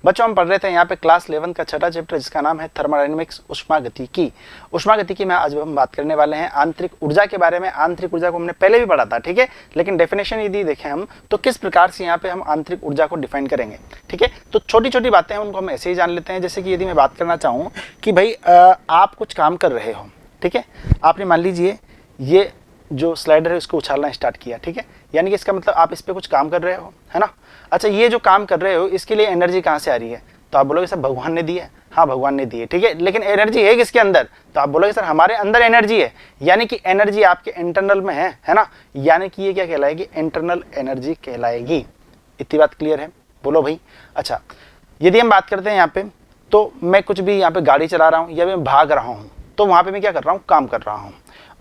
बच्चों हम पढ़ रहे थे यहाँ पे क्लास 11 का छठा चैप्टर जिसका नाम है थर्मोडायनेमिक्स, उष्मागतिकी। उष्मागतिकी में आज हम बात करने वाले हैं आंतरिक ऊर्जा के बारे में। आंतरिक ऊर्जा को हमने पहले भी पढ़ा था, ठीक है, लेकिन डेफिनेशन यदि देखें हम तो किस प्रकार से यहाँ पे हम आंतरिक ऊर्जा को डिफाइन करेंगे, ठीक है। तो छोटी छोटी बातें हैं उनको हम ऐसे ही जान लेते हैं। जैसे कि यदि मैं बात करना चाहूँ कि भाई आप कुछ काम कर रहे हो, ठीक है, आपने मान लीजिए ये जो स्लाइडर है उसको उछालना स्टार्ट किया, ठीक है, यानी कि इसका मतलब आप इस पे कुछ काम कर रहे हो, है ना। अच्छा, ये जो काम कर रहे हो इसके लिए एनर्जी कहाँ से आ रही है, तो आप बोलोगे सर भगवान ने दी है। हाँ, भगवान ने दी है, ठीक है, लेकिन एनर्जी है किसके अंदर, तो आप बोलोगे सर हमारे अंदर एनर्जी है, यानी कि एनर्जी आपके इंटरनल में है ना, यानी कि ये क्या कहलाएगी, इंटरनल एनर्जी कहलाएगी। इतनी बात क्लियर है, बोलो भाई। अच्छा, यदि हम बात करते हैं यहाँ पे, तो मैं कुछ भी यहाँ पे गाड़ी चला रहा हूँ या मैं भाग रहा हूँ, तो वहाँ पे मैं क्या कर रहा हूँ, काम कर रहा हूँ।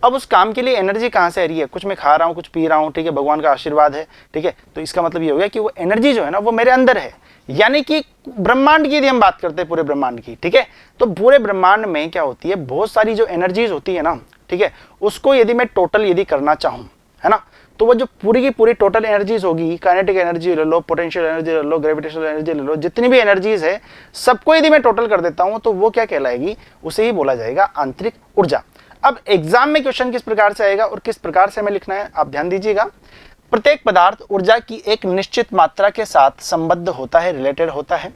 अब उस काम के लिए एनर्जी कहाँ से आ रही है, कुछ मैं खा रहा हूँ, कुछ पी रहा हूँ, ठीक है, भगवान का आशीर्वाद है, ठीक है, तो इसका मतलब ये हो गया कि वो एनर्जी जो है ना वो मेरे अंदर है। यानी कि ब्रह्मांड की यदि हम बात करते हैं, पूरे ब्रह्मांड की, ठीक है, तो पूरे ब्रह्मांड में क्या होती है, बहुत सारी जो एनर्जीज होती है ना, ठीक है, उसको यदि मैं टोटल यदि करना चाहूँ, है ना, तो वो जो पूरी की पूरी टोटल एनर्जीज होगी, काइनेटिक एनर्जी ले लो, पोटेंशियल एनर्जी ले लो, ग्रेविटेशनल एनर्जी ले लो, जितनी भी एनर्जीज है सबको यदि मैं टोटल कर देता हूँ तो वो क्या कहलाएगी, उसे ही बोला जाएगा आंतरिक ऊर्जा। अब एग्जाम में क्वेश्चन किस प्रकार से आएगा और किस प्रकार से हमें लिखना है, आप ध्यान दीजिएगा। प्रत्येक पदार्थ ऊर्जा की एक निश्चित मात्रा के साथ संबद्ध होता है, रिलेटेड होता है।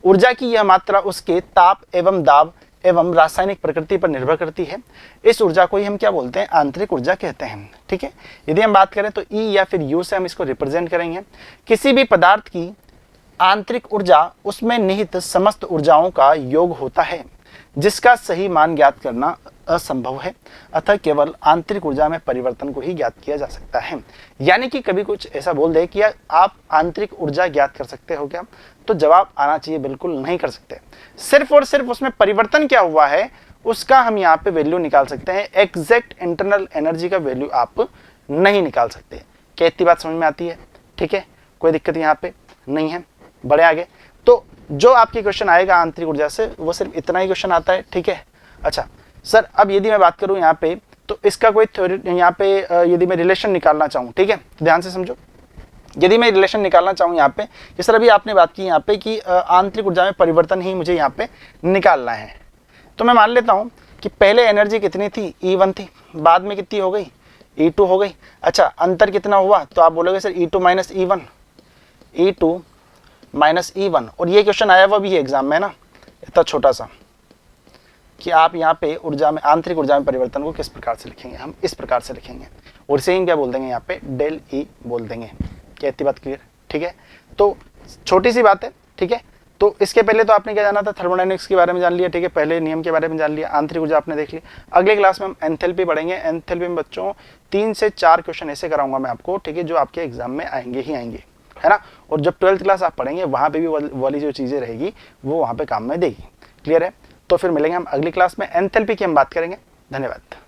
ऊर्जा की यह मात्रा उसके ताप एवं दाब एवं रासायनिक प्रकृति पर निर्भर करती है। इस ऊर्जा को ही हम क्या बोलते हैं, आंतरिक ऊर्जा कहते हैं, ठीक है। यदि हम बात करें तो ई या फिर यू से हम इसको रिप्रेजेंट करेंगे। किसी भी पदार्थ की आंतरिक ऊर्जा उसमें निहित समस्त ऊर्जाओं का योग होता है, जिसका सही मान ज्ञात करना असंभव है, अतः केवल आंतरिक ऊर्जा में परिवर्तन को ही ज्ञात किया जा सकता है। यानी कि कभी कुछ ऐसा बोल दे कि आप आंतरिक ऊर्जा ज्ञात कर सकते हो क्या, तो जवाब आना चाहिए बिल्कुल नहीं कर सकते। सिर्फ और सिर्फ उसमें परिवर्तन क्या हुआ है उसका हम यहाँ पे वैल्यू निकाल सकते हैं, एग्जैक्ट इंटरनल एनर्जी का वैल्यू आप नहीं निकाल सकते। क्या इतनी बात समझ में आती है, ठीक है, कोई दिक्कत यहाँ पे नहीं है। बड़े आगे तो जो आपके क्वेश्चन आएगा आंतरिक ऊर्जा से वो सिर्फ इतना ही क्वेश्चन आता है, ठीक है। अच्छा सर, अब यदि मैं बात करूं यहाँ पे तो इसका कोई थ्योरी यहाँ पे यदि मैं रिलेशन निकालना चाहूँ, ठीक है, ध्यान से समझो। यदि मैं रिलेशन निकालना चाहूँ यहाँ पे, जिस तरह भी आपने बात की यहाँ पे कि आंतरिक ऊर्जा में परिवर्तन ही मुझे यहाँ पे निकालना है, तो मैं मान लेता हूँ कि पहले एनर्जी कितनी थी, E1 थी, बाद में कितनी हो गई, E2 हो गई। अच्छा, अंतर कितना हुआ, तो आप बोलोगे sir E2 minus E1, E2 minus E1। और ये क्वेश्चन आया हुआ भी है एग्जाम में ना, इतना छोटा सा, कि आप यहाँ पे ऊर्जा में, आंतरिक ऊर्जा में परिवर्तन को किस प्रकार से लिखेंगे, हम इस प्रकार से लिखेंगे और इसे ही क्या बोल देंगे यहाँ पे, डेल ई बोल देंगे। क्या इतनी बात क्लियर, ठीक है। तो छोटी सी बात है, ठीक है। तो इसके पहले तो आपने क्या जाना था, थर्मोडायनेमिक्स के बारे में जान लिया, ठीक है, पहले नियम के बारे में जान लिया, आंतरिक ऊर्जा आपने देख लिया। अगले क्लास में हम एंथैल्पी पढ़ेंगे। एंथैल्पी में बच्चों 3 से 4 क्वेश्चन ऐसे कराऊंगा मैं आपको, ठीक है, जो आपके एग्जाम में आएंगे ही आएंगे, है ना। और जब 12th क्लास आप पढ़ेंगे वहाँ पे भी वाली जो चीज़ें रहेगी वो वहाँ पे काम में देगी। क्लियर है। तो फिर मिलेंगे हम अगली क्लास में, एंथैल्पी की हम बात करेंगे। धन्यवाद।